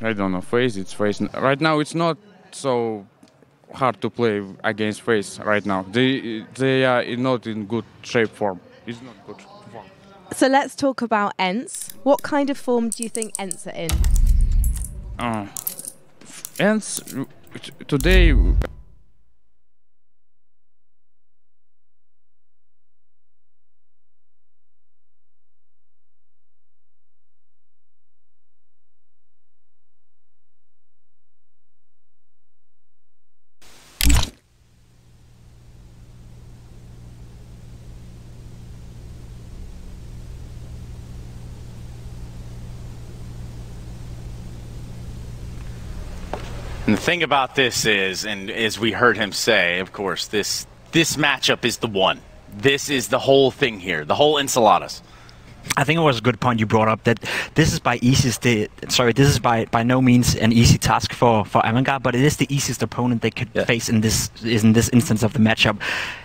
I don't know, FaZe, it's FaZe. Right now it's not so hard to play against FaZe right now. They are not in good shape form. It's not good form. So let's talk about ENCE. What kind of form do you think ENCE are in? ENCE today. And the thing about this is, and as we heard him say, of course, this matchup is the one. This is the whole thing here, the whole enchiladas. I think it was a good point you brought up that this is by no means an easy task for AVANGER, but it is the easiest opponent they could face in this instance of the matchup.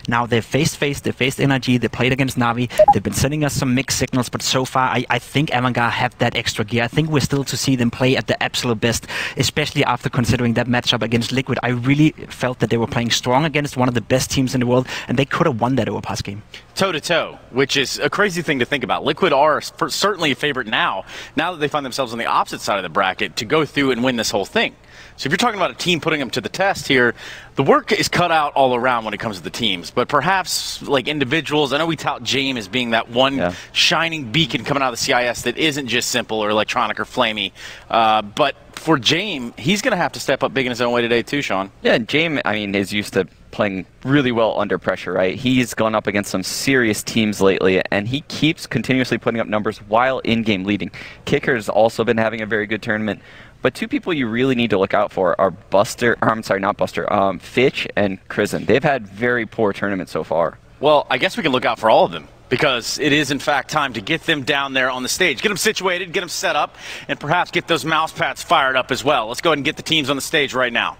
Now they've faced FaZe, they faced NRG, they played against Navi, they've been sending us some mixed signals, but so far I think AVANGER have that extra gear. I think we're still to see them play at the absolute best, especially after considering that matchup against Liquid. I really felt that they were playing strong against one of the best teams in the world, and they could have won that overpass game. Toe-to-toe, which is a crazy thing to think about. Liquid are certainly a favorite now that they find themselves on the opposite side of the bracket, to go through and win this whole thing. So if you're talking about a team putting them to the test here, the work is cut out all around when it comes to the teams. But perhaps, like individuals, I know we tout Jame as being that one shining beacon coming out of the CIS that isn't just simple or electronic or flamey. But for Jame, he's going to have to step up big in his own way today too, Sean. Yeah, and Jame, I mean, is used to playing really well under pressure, right? He's gone up against some serious teams lately, and he keeps continuously putting up numbers while in-game leading. Kicker's also been having a very good tournament. But two people you really need to look out for are Fitch and Crizzen. They've had very poor tournaments so far. Well, I guess we can look out for all of them, because it is, in fact, time to get them down there on the stage. Get them situated, get them set up, and perhaps get those mouse pads fired up as well. Let's go ahead and get the teams on the stage right now.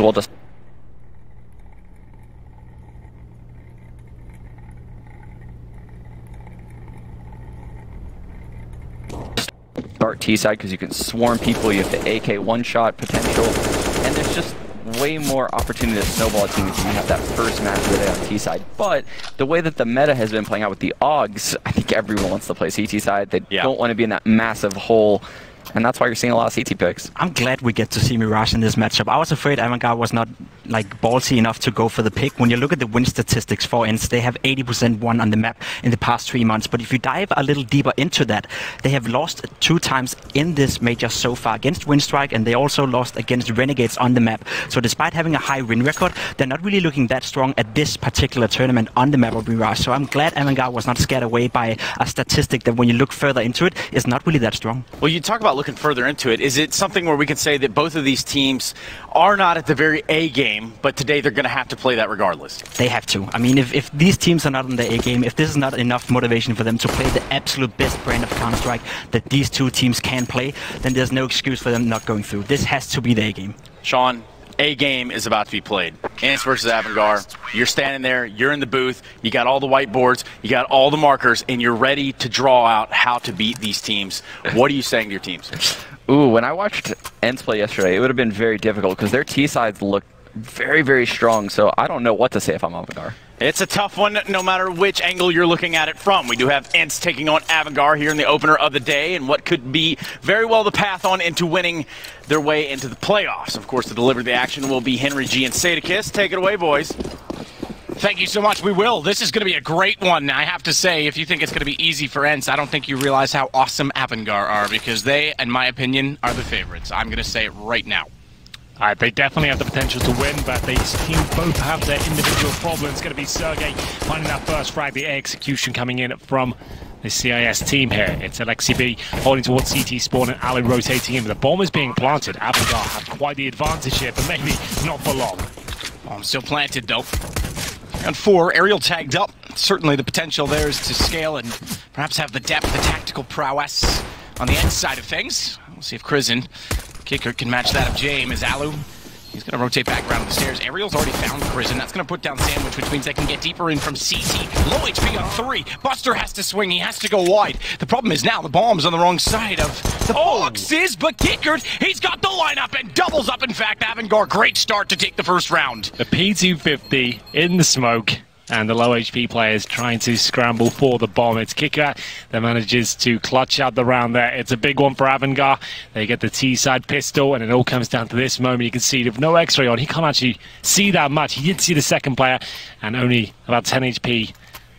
well just start T side because you can swarm people, you have the AK one-shot potential, and there's just way more opportunity to snowball a team if you have that first match of the day on T side. But the way that the meta has been playing out with the AUGs, I think everyone wants to play CT side. They don't want to be in that massive hole. And that's why you're seeing a lot of CT picks. I'm glad we get to see Mirage in this matchup. I was afraid AVANGER was not like ballsy enough to go for the pick. When you look at the win statistics for ENCE, they have 80% won on the map in the past 3 months. But if you dive a little deeper into that, they have lost 2 times in this major so far against Winstrike, and they also lost against Renegades on the map. So despite having a high win record, they're not really looking that strong at this particular tournament on the map of Mirage. So I'm glad AVANGER was not scared away by a statistic that when you look further into it, is not really that strong. Well, you talk about looking further into it. Is it something where we can say that both of these teams are not at the very A game, but today they're going to have to play that regardless? They have to. I mean, if these teams are not on the A game, if this is not enough motivation for them to play the absolute best brand of Counter-Strike that these 2 teams can play, then there's no excuse for them not going through. This has to be the A game. Sean, A game is about to be played. ENCE versus AVANGER. You're standing there, you're in the booth, you got all the whiteboards, you got all the markers, and you're ready to draw out how to beat these teams. What are you saying to your teams? Ooh, when I watched ENCE play yesterday, it would have been very difficult because their T sides look very, very strong. So I don't know what to say if I'm AVANGER. It's a tough one, no matter which angle you're looking at it from. We do have ENCE taking on AVANGER here in the opener of the day, and what could be very well the path on into winning their way into the playoffs. Of course, to deliver the action will be Henry G and Sadakis. Take it away, boys. Thank you so much. We will. This is going to be a great one. I have to say, if you think it's going to be easy for ENCE, I don't think you realize how awesome AVANGER are, because they, in my opinion, are the favorites. I'm going to say it right now. They definitely have the potential to win, but these teams both have their individual problems. It's going to be Sergey finding that first frag, the execution coming in from the CIS team here. It's Alexi B holding towards CT spawn and Ali rotating in. The bomb is being planted. AVANGER have quite the advantage here, but maybe not for long. Bomb still planted, though. And 4, Aerial tagged up. Certainly the potential there is to scale and perhaps have the depth, the tactical prowess on the ENCE side of things. We'll see if Krizen, kicker, can match that of James. As Alu, he's going to rotate back around the stairs. Aerial's already found Krizen. That's going to put down Sandwich, which means they can get deeper in from CT. Low HP on 3. Buster has to swing. He has to go wide. The problem is now the bomb's on the wrong side of the boxes, but Kickered, he's got the lineup and doubles up. In fact, AVANGER, great start to take the first round. The P250 in the smoke, and the low HP players trying to scramble for the bomb. It's Kicker that manages to clutch out the round there. It's a big one for AVANGER. They get the T-side pistol, and it all comes down to this moment. You can see with no X-ray on, he can't actually see that much. He did see the second player, and only about 10 HP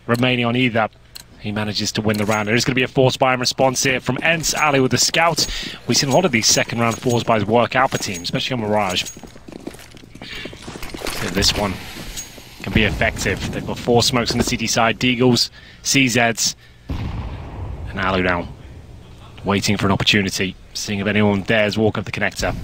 remaining on either. He manages to win the round. There is going to be a force buy in response here from ENCE. Ali with the scout. We've seen a lot of these second round force buys work out for teams, especially on Mirage. So this one can be effective. They've got 4 smokes on the CT side, Deagles, CZs, and Ali now waiting for an opportunity, seeing if anyone dares walk up the connector.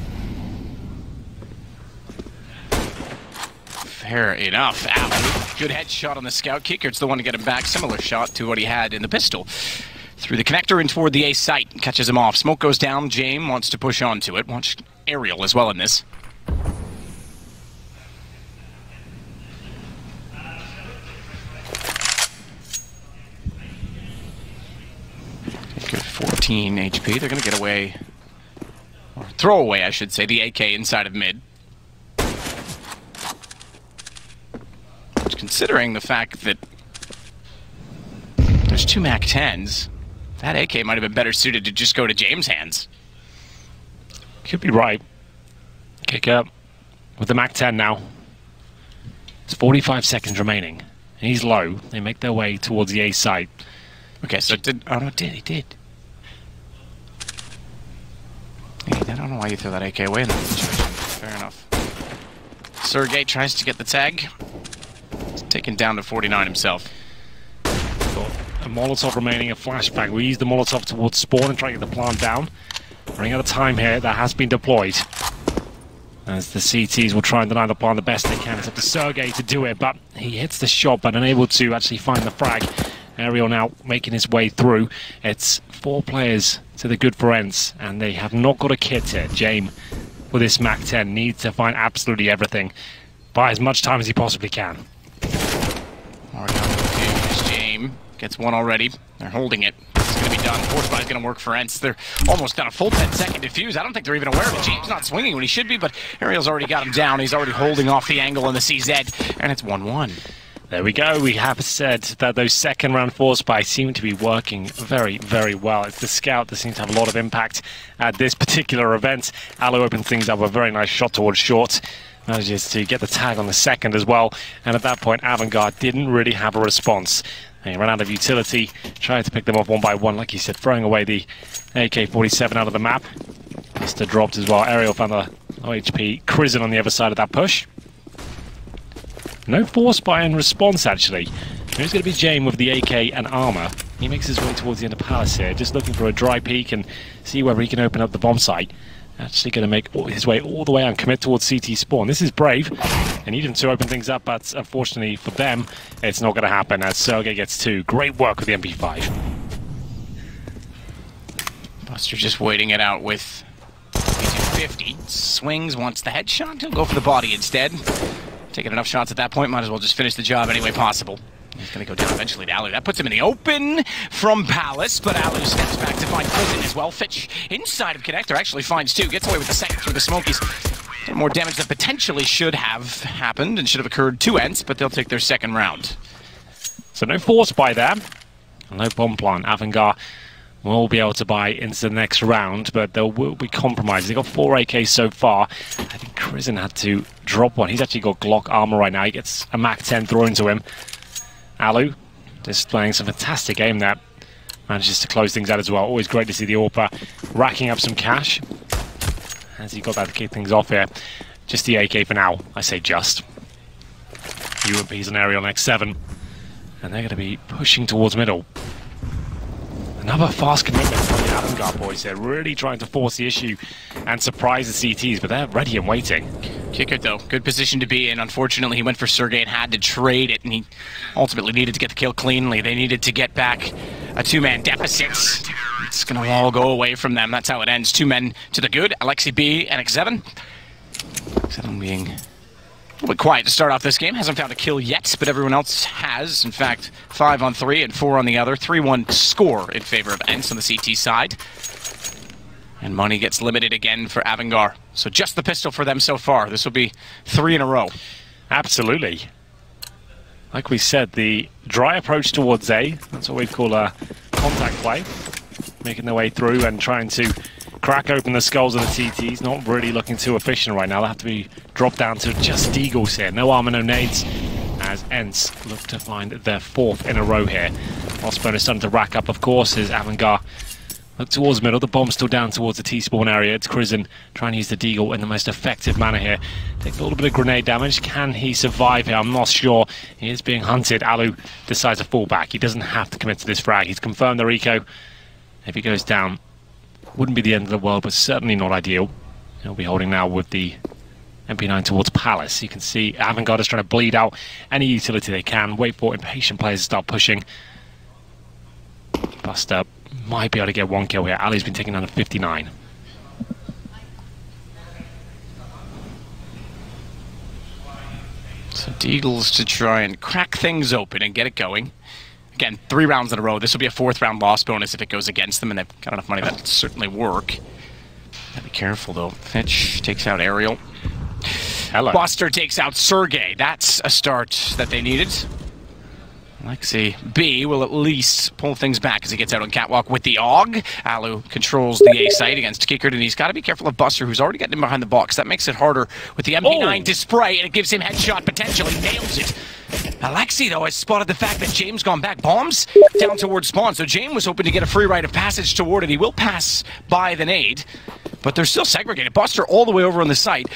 Fair enough. Ali, good headshot on the scout. Kicker's the one to get him back. Similar shot to what he had in the pistol. Through the connector and toward the A site. Catches him off. Smoke goes down. James wants to push onto it. Watch Aerial as well in this. Good 14 HP. They're going to get away, or throw away, I should say, the AK inside of mid. Considering the fact that there's 2 MAC-10s, that AK might have been better suited to just go to James' hands. Could be right. Kick up with the MAC-10 now. It's 45 seconds remaining. And he's low. They make their way towards the A site. Okay, so did... Oh, no, he did. I don't know why you threw that AK away in that situation. Fair enough. Sergey tries to get the tag. He's taken down to 49 himself. Got a Molotov remaining, a flashbang. We use the Molotov towards spawn and try to get the plant down. Running out of time here, that has been deployed. As the CTs will try and deny the plant the best they can. It's up to Sergey to do it, but he hits the shot, but unable to actually find the frag. Aerial now making his way through. It's 4 players to the good for ENCE, and they have not got a kit here. James with this MAC-10. Needs to find absolutely everything. Buy as much time as he possibly can. Already on the defuse. James gets one already. They're holding it. It's going to be done. Force buy is going to work for ENCE. They're almost done a full 10-second defuse. I don't think they're even aware of it. James not swinging when he should be, but Ariel's already got him down. He's already holding off the angle on the CZ, and it's 1-1. There we go. We have said that those second round force buys seem to be working very, very well. It's the scout that seems to have a lot of impact at this particular event. Alu opens things up with a very nice shot towards short. Manages to get the tag on the second as well. And at that point, AVANGER didn't really have a response. They ran out of utility, tried to pick them off one by one, like you said, throwing away the AK-47 out of the map. Mr. dropped as well. Ariel found the low HP. Krizin on the other side of that push. No force buy in response, actually. There's going to be James with the AK and armor. He makes his way towards the end of Palace here, just looking for a dry peek and see whether he can open up the bomb site. Actually going to make his way all the way and commit towards CT spawn. This is brave. They need him to open things up, but unfortunately for them, it's not going to happen as Sergey gets 2. Great work with the MP5. Buster just waiting it out with 250. Swings, wants the headshot. He'll go for the body instead. Taking enough shots at that point, might as well just finish the job any way possible. He's going to go down eventually to Alu. That puts him in the open from Palace, but Alu steps back to find Krizin as well. Fitch inside of Connector actually finds 2. Gets away with the second through the smokies. More damage that potentially should have happened and should have occurred to ENCE, but they'll take their second round. So no force buy there. No bomb plant. AVANGER will be able to buy into the next round, but there will be compromises. They got 4 AKs so far. I think Krizin had to drop one. He's actually got Glock armor right now. He gets a MAC-10 thrown to him. Alu displaying some fantastic aim there. Manages to close things out as well. Always great to see the AWPer racking up some cash. As he got that to kick things off here. Just the AK for now. I say just. UMP's an Aerial next 7. And they're going to be pushing towards middle. Another fast commitment from the AVANGER boys. They're really trying to force the issue and surprise the CTs, but they're ready and waiting. Kicker, though. Good position to be in. Unfortunately, he went for Sergey and had to trade it, and he ultimately needed to get the kill cleanly. They needed to get back a 2-man deficit. It's going to all go away from them. That's how it ends. 2 men to the good. Alexi B and X7. X7 being a little bit quiet to start off this game. Hasn't found a kill yet, but everyone else has. In fact, 5 on 3 and 4 on the other. 3-1 score in favor of ENCE on the CT side. And money gets limited again for AVANGER. So just the pistol for them so far. This will be 3 in a row. Absolutely. Like we said, the dry approach towards A, that's what we call a contact play. Making their way through and trying to crack open the skulls of the TTs. Not really looking too efficient right now. They'll have to be dropped down to just deagles here. No armor, no nades. As ENCE look to find their 4th in a row here. Lost bonus starting to rack up, of course, as AVANGER look towards middle. The bomb's still down towards the T-spawn area. It's Krizin trying to use the deagle in the most effective manner here. Takes a little bit of grenade damage. Can he survive here? I'm not sure. He is being hunted. Alu decides to fall back. He doesn't have to commit to this frag. He's confirmed the Rico. If he goes down, wouldn't be the end of the world, but certainly not ideal. He'll be holding now with the MP9 towards Palace. You can see AVANGER is trying to bleed out any utility they can. Wait for impatient players to start pushing. Buster might be able to get 1 kill here. Ali's been taken down to 59. So Deagles to try and crack things open and get it going. Again, 3 rounds in a row. This will be a 4th round loss bonus if it goes against them, and they've got enough money that'll certainly work. Gotta be careful, though. Fitch takes out Aerial. Hello. Buster takes out Sergey. That's a start that they needed. Alexi B will at least pull things back as he gets out on catwalk with the AUG. Alu controls the A site against Kickard, and he's got to be careful of Buster, who's already getting him behind the box. That makes it harder with the MP9 to spray, and it gives him headshot potential. He nails it. Alexi, though, has spotted the fact that James gone back. Bombs down towards spawn, so James was hoping to get a free rite of passage toward it. He will pass by the nade, but they're still segregated. Buster all the way over on the site.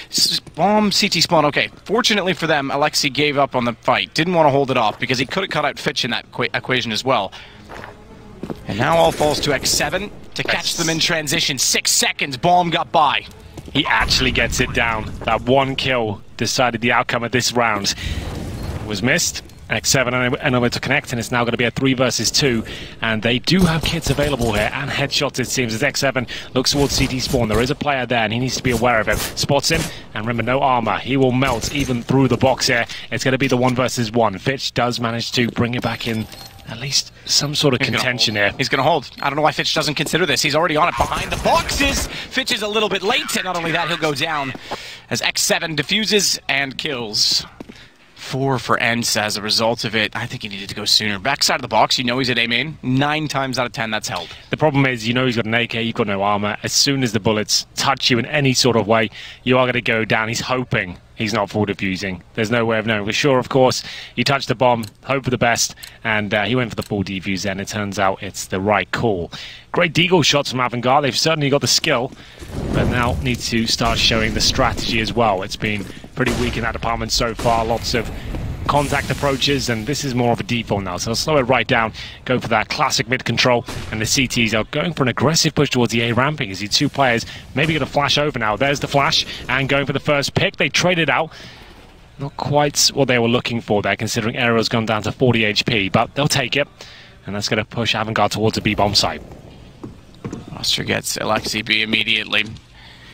Bomb, CT spawn, okay. Fortunately for them, Alexi gave up on the fight. Didn't want to hold it off because he could have cut out Fitch in that equation as well. And now all falls to X7 to catch them in transition. 6 seconds, bomb got by. He actually gets it down. That 1 kill decided the outcome of this round. Was missed. X7 unable to connect, and it's now going to be a 3 versus 2, and they do have kits available here, and headshots it seems, as X7 looks towards CT spawn. There is a player there, and he needs to be aware of it. Spots him, and remember, no armor. He will melt even through the box here. It's going to be the 1 versus 1. Fitch does manage to bring it back in at least some sort of contention here. He's going to hold. I don't know why Fitch doesn't consider this. He's already on it behind the boxes. Fitch is a little bit late, and not only that, he'll go down as X7 defuses and kills. 4 for ENCE as a result of it. I think he needed to go sooner. Backside of the box, you know he's at A main. 9 times out of 10, that's held. The problem is, you know he's got an AK, you've got no armor. As soon as the bullets touch you in any sort of way, you are going to go down. He's hoping he's not full defusing. There's no way of knowing for sure, of course. You touch the bomb, hope for the best, and he went for the full defuse, and it turns out it's the right call. Great deagle shots from AVANGER. They've certainly got the skill, but now need to start showing the strategy as well. It's been pretty weak in that department so far. Lots of contact approaches, and this is more of a default now, so I'll slow it right down, go for that classic mid control, and the CTs are going for an aggressive push towards the A ramping. You see 2 players maybe going to flash over now. There's the flash, and going for the first pick. They traded out. Not quite what they were looking for there, considering Aerial's gone down to 40 HP, but they'll take it, and that's going to push AVANGER towards a B bomb site. Oster gets LXCB immediately.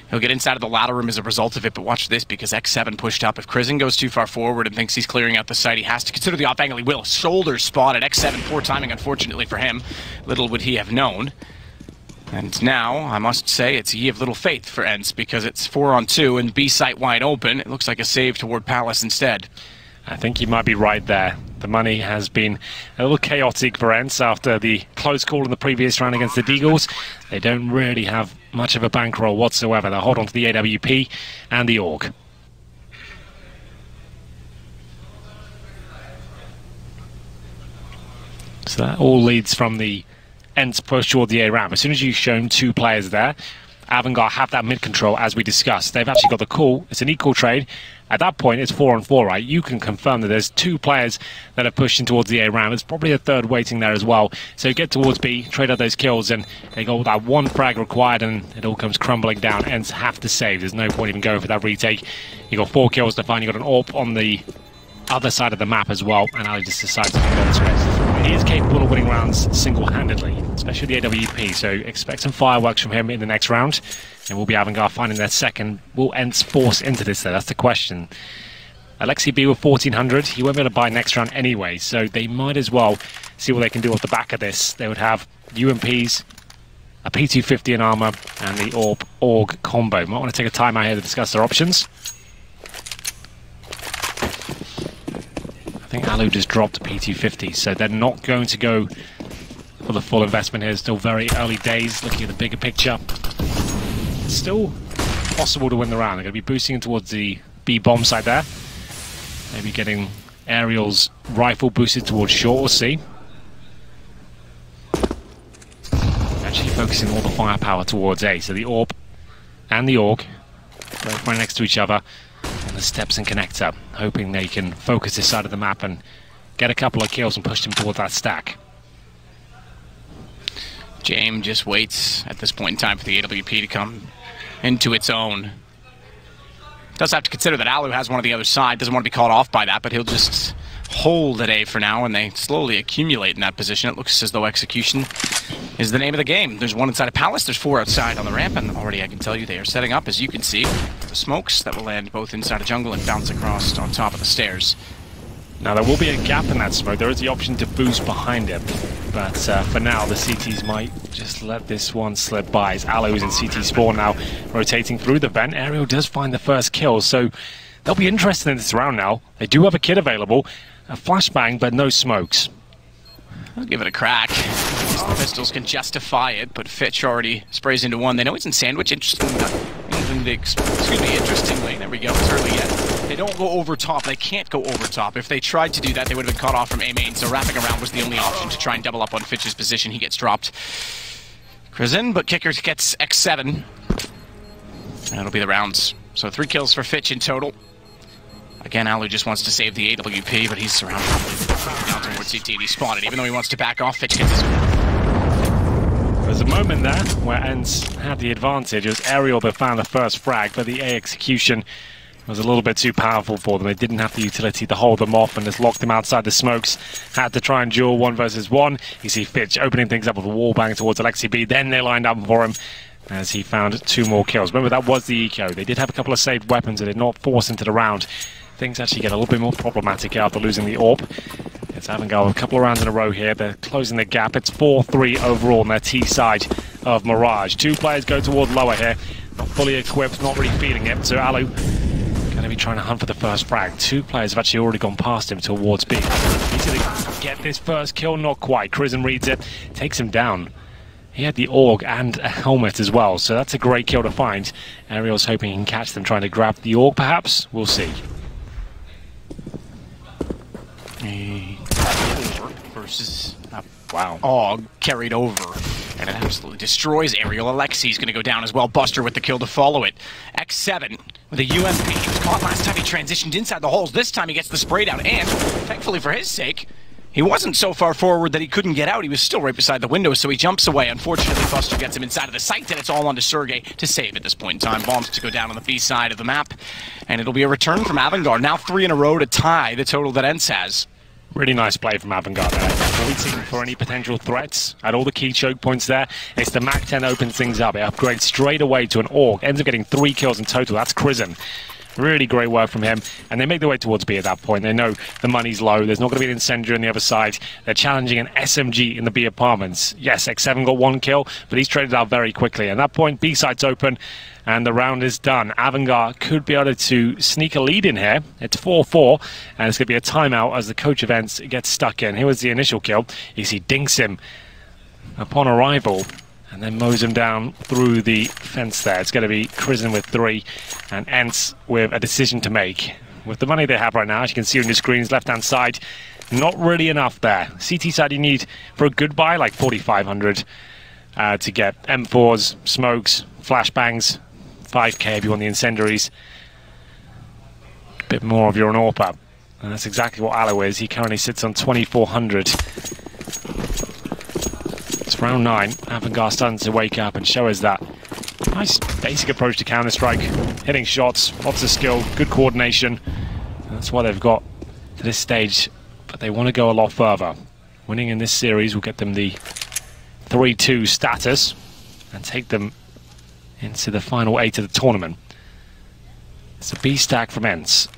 He'll get inside of the ladder room as a result of it, but watch this, because X7 pushed up. If Krizin goes too far forward and thinks he's clearing out the site, he has to consider the off angle. He will. Shoulder spotted. X7, poor timing, unfortunately for him. Little would he have known. And now, I must say, it's a ye of little faith for ENCE, because it's 4 on 2 and B site wide open. It looks like a save toward Palace instead. I think you might be right there. The money has been a little chaotic for ENCE after the close call in the previous round against the Deagles. They don't really have much of a bankroll whatsoever. They'll hold on to the AWP and the AUG. So that all leads from the ENCE push toward the A ramp. As soon as you've shown 2 players there, AVANGER have that mid control as we discussed. They've actually got the call. It's an equal trade. At that point, it's 4 on 4, right? You can confirm that there's 2 players that are pushing towards the A ramp. There's probably a 3rd waiting there as well. So get towards B, trade out those kills, and they got that 1 frag required, and it all comes crumbling down. ENCE have to save. There's no point even going for that retake. You got 4 kills to find. You got an AWP on the other side of the map as well, and Ali just decides to go into it. He is capable of winning rounds single-handedly, especially the AWP, so expect some fireworks from him in the next round, and we'll be AVANGER finding their second. Will ENCE force into this, though? That's the question. Alexi B with 1400, he won't be able to buy next round anyway, so they might as well see what they can do off the back of this. They would have UMPs, a P250 in armor, and the AWP-AUG combo. Might want to take a time out here to discuss their options. I think Alu just dropped a P250, so they're not going to go for the full investment here. It's still very early days, looking at the bigger picture. It's still possible to win the round. They're going to be boosting in towards the B bomb site there. Maybe getting Aerial's rifle boosted towards short or C. Actually focusing all the firepower towards A. So the AWP and the AUG both right next to each other. And the steps and connector, hoping they can focus this side of the map and get a couple of kills and push them towards that stack. James just waits at this point in time for the AWP to come into its own. Does have to consider that Alu has one on the other side, doesn't want to be caught off by that, but he'll just hold at A for now, and they slowly accumulate in that position. It looks as though execution is the name of the game. There's 1 inside of Palace, there's 4 outside on the ramp, and already I can tell you they are setting up, as you can see, the smokes that will land both inside of jungle and bounce across on top of the stairs. Now there will be a gap in that smoke. There is the option to boost behind it, but for now the CTs might just let this one slip by. As Alu is in CT spawn now, rotating through the vent. Aerial does find the first kill, so they'll be interested in this round now. They do have a kit available, a flashbang, but no smokes. I'll give it a crack. The pistols can justify it, but Fitch already sprays into one. They know he's in sandwich. Interestingly, there we go. It's early yet. They don't go over top. They can't go over top. If they tried to do that, they would have been cut off from A main. So wrapping around was the only option to try and double up on Fitch's position. He gets dropped. Krizin, but Kicker gets X7. That'll be the rounds. So 3 kills for Fitch in total. Again, Alu just wants to save the AWP, but he's surrounded. Down towards CT, and he's spotted. Even though he wants to back off, Fitch gets his... There's a moment there where ENCE had the advantage. It was Aerial that found the first frag, but the A execution was a little bit too powerful for them. They didn't have the utility to hold them off and just locked them outside the smokes. Had to try and duel 1 versus 1. You see Fitch opening things up with a wall bang towards Alexi B. Then they lined up for him as he found 2 more kills. Remember, that was the eco. They did have a couple of saved weapons. They did not force into the round. Things actually get a little bit more problematic after losing the AWP. It's AVANGER with a couple of rounds in a row here. They're closing the gap. It's 4-3 overall on their T side of Mirage. 2 players go towards lower here. Not fully equipped, not really feeling it. So Alu going to be trying to hunt for the first frag. 2 players have actually already gone past him towards B. He's going to get this first kill, not quite. Krisen reads it, takes him down. He had the AUG and a helmet as well, so that's a great kill to find. Ariel's hoping he can catch them trying to grab the AUG perhaps. We'll see. Versus AUG carried over, and it absolutely destroys Ariel. Alexi's going to go down as well. Buster with the kill to follow it. X7 with a UMP. He was caught last time he transitioned inside the holes. This time he gets the sprayed out, and thankfully for his sake, he wasn't so far forward that he couldn't get out. He was still right beside the window, so he jumps away. Unfortunately, Buster gets him inside of the site, and it's all onto Sergey to save at this point in time. Bombs to go down on the B side of the map, and it'll be a return from AVANGER. Now 3 in a row to tie the total that ENCE has. Really nice play from AVANGER there. Waiting for any potential threats at all the key choke points there. It's the Mac 10 opens things up. It upgrades straight away to an AUG. Ends up getting 3 kills in total. That's Krisen. Really great work from him. And they make their way towards B at that point. They know the money's low. There's not going to be an incendiary on the other side. They're challenging an SMG in the B apartments. Yes, X7 got 1 kill, but he's traded out very quickly. At that point, B side's open, and the round is done. AVANGER could be able to sneak a lead in here. It's 4-4, and it's going to be a timeout as the coach of ENCE gets stuck in. Here was the initial kill. You see dinks him upon arrival, and then mows him down through the fence there. It's going to be Krisen with 3, and ENCE with a decision to make. With the money they have right now, as you can see on the screens, left-hand side, not really enough there. CT side, you need, for a good buy, like 4,500 to get M4s, smokes, flashbangs, 5k if you want the incendiaries. A bit more if you're an AWPer. And that's exactly what Alu is. He currently sits on 2,400. It's round 9. AVANGER starting to wake up and show us that nice basic approach to Counter-Strike. Hitting shots, lots of skill, good coordination. And that's why they've got to this stage. But they want to go a lot further. Winning in this series will get them the 3-2 status and take them into the final 8 of the tournament. It's a B stack from ENCE.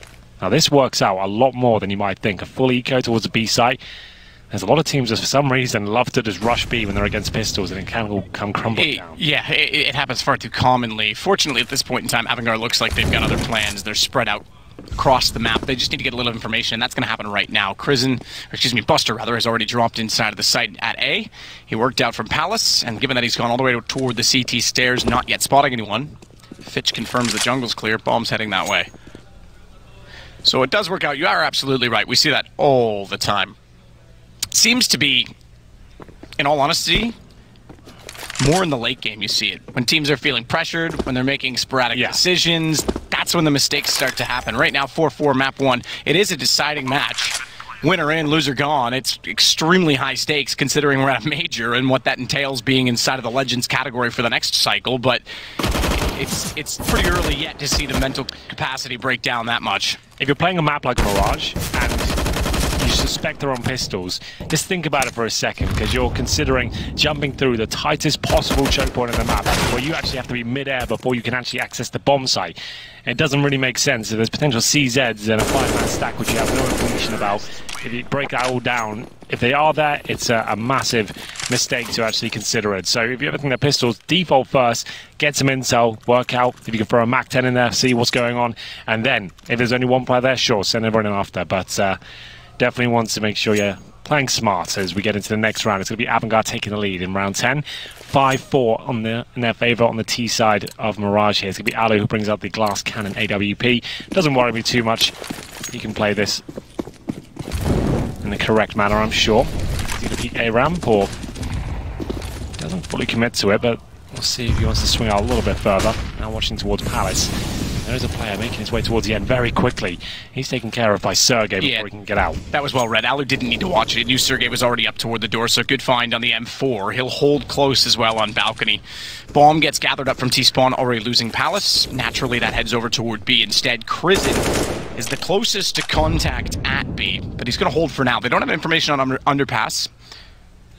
Now this works out a lot more than you might think. A full eco towards the B site. There's a lot of teams that for some reason love to just rush B when they're against pistols, and it can all come crumbling down. Yeah, it happens far too commonly. Fortunately, at this point in time, AVANGER looks like they've got other plans. They're spread out across the map. They just need to get a little information, and that's going to happen right now. Buster rather, has already dropped inside of the site at A. He worked out from Palace, and given that he's gone all the way toward the CT stairs, not yet spotting anyone, Fitch confirms the jungle's clear. Bomb's heading that way. So it does work out. You are absolutely right. We see that all the time. Seems to be, in all honesty, more in the late game you see it. When teams are feeling pressured, when they're making sporadic decisions, that's when the mistakes start to happen. Right now, 4-4 map 1. It is a deciding match. Winner in, loser gone. It's extremely high stakes considering we're at a major and what that entails being inside of the Legends category for the next cycle, but it's pretty early yet to see the mental capacity break down that much. If you're playing a map like Mirage, and you suspect they're on pistols, just think about it for a second, because you're considering jumping through the tightest possible choke point in the map, where you actually have to be mid-air before you can actually access the bomb site. It doesn't really make sense. If there's potential CZs and a 5-man stack which you have no information about, if you break that all down, if they are there, it's a massive mistake to actually consider it. So if you ever think they're pistols, default first, get some intel, work out if you can throw a Mac 10 in there, see what's going on, and then if there's only one player there, sure, send everyone in after. But definitely wants to make sure you're playing smart as we get into the next round. It's going to be AVANGER taking the lead in round 10. 5-4 in their favour on the T side of Mirage here. It's going to be Alu who brings out the glass cannon AWP. Doesn't worry me too much. He can play this in the correct manner, I'm sure. He's going to peek A ramp, or doesn't fully commit to it, but we'll see if he wants to swing out a little bit further. Now watching towards Palace. There's a player making his way towards the end very quickly. He's taken care of by Sergey before he can get out. That was well read. Alu didn't need to watch it. He knew Sergey was already up toward the door, so good find on the M4. He'll hold close as well on balcony. Bomb gets gathered up from T-spawn, already losing Palace. Naturally, that heads over toward B. Instead, Krizin is the closest to contact at B, but he's going to hold for now. They don't have information on underpass.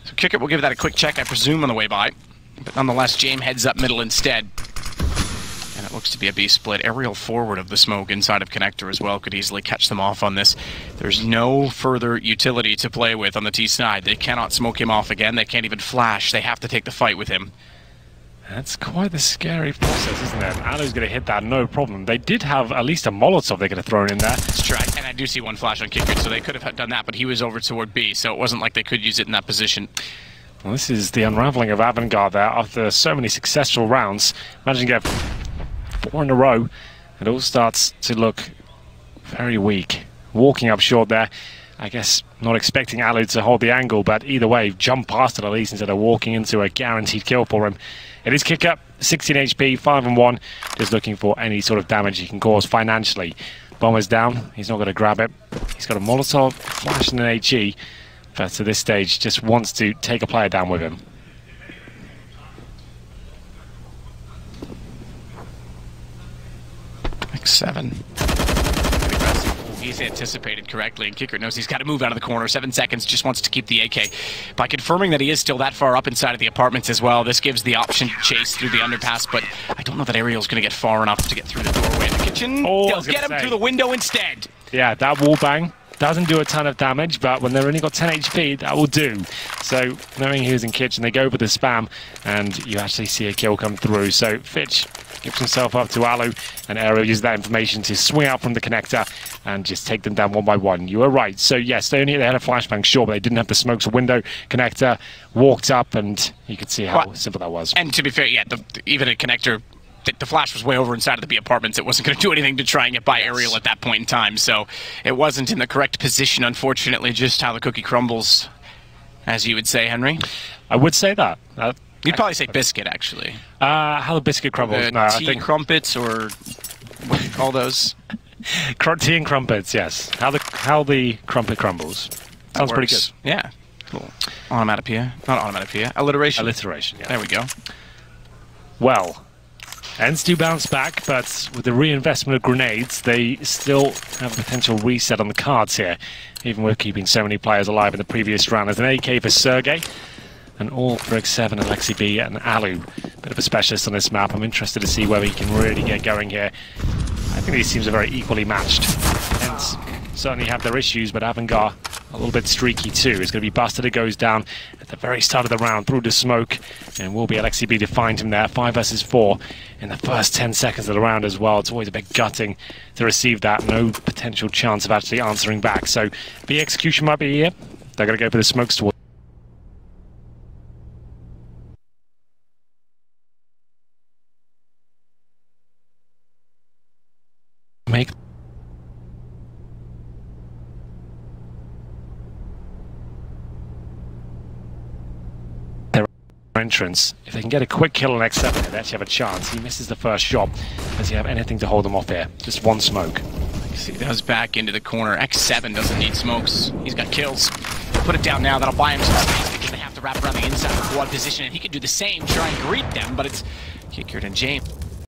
So Kicker will give that a quick check, I presume, on the way by. But nonetheless, James heads up middle instead. And it looks to be a B split. Aerial forward of the smoke inside of connector as well could easily catch them off on this. There's no further utility to play with on the T side. They cannot smoke him off again. They can't even flash. They have to take the fight with him. That's quite the scary process, isn't it? Alu's going to hit that, no problem. They did have at least a Molotov they could have thrown in there. That's true, and I do see one flash on Kicker, so they could have done that, but he was over toward B, so it wasn't like they could use it in that position. Well, this is the unraveling of AVANGER there after so many successful rounds. Imagine you get 4 in a row, it all starts to look very weak. Walking up short there, I guess not expecting Alu to hold the angle, but either way, jump past it at least instead of walking into a guaranteed kill for him. It is Kicker, 16 HP, 5-1, just looking for any sort of damage he can cause financially. Bomber's down, he's not going to grab it. He's got a Molotov, flash and an HE, but at this stage just wants to take a player down with him. X7. He's anticipated correctly, and Kicker knows he's got to move out of the corner. 7 seconds, just wants to keep the AK. By confirming that he is still that far up inside of the apartments as well, this gives the option to chase through the underpass, but I don't know that Ariel's going to get far enough to get through the doorway in the kitchen. Oh, They'll get him through the window instead. Yeah, that wall bang doesn't do a ton of damage, but when they've only got 10 HP, that will do. So, knowing he was in kitchen, they go for the spam, and you actually see a kill come through. So, Fitch gives himself up to Alu, and Ariel uses that information to swing out from the connector and just take them down one by one. You were right. So, yes, they had a flashbang, sure, but they didn't have the smokes. Window, connector, walked up, and you could see how simple that was. And to be fair, yeah, even a connector, the flash was way over inside of the B apartments. It wasn't going to do anything to try and get by Ariel at that point in time. So it wasn't in the correct position, unfortunately, just how the cookie crumbles, as you would say, Henry. I would say that. You'd probably say biscuit, actually. How the biscuit crumbles? No, tea I think crumpets, or what do you call those? Tea and crumpets, yes. How the crumpet crumbles. Sounds pretty good. Yeah. Cool. Onomatopoeia. Not onomatopoeia. Alliteration. Alliteration, yeah. There we go. Well, ENCE do bounce back, but with the reinvestment of grenades, they still have a potential reset on the cards here, even with keeping so many players alive in the previous round. There's an AK for Sergey, and all for X7 and Lexi B and Alu. Bit of a specialist on this map. I'm interested to see whether he can really get going here. I think these teams are very equally matched. ENCE certainly have their issues, but AVANGER a little bit streaky too. It's going to be Buster that goes down at the very start of the round through the smoke, and will be Alexi B to find him there. 5 versus 4 in the first 10 seconds of the round as well. It's always a bit gutting to receive that. No potential chance of actually answering back. So B execution might be here. They're going to go for the smokes towards. Make their entrance. If they can get a quick kill on X7, they actually have a chance. He misses the first shot. Does he have anything to hold them off here? Just one smoke. See, that was back into the corner. X7 doesn't need smokes. He's got kills. Put it down now. That'll buy him some space because they have to wrap around the inside of the quad position, and he can do the same, try and greet them, but it's Kickard and James.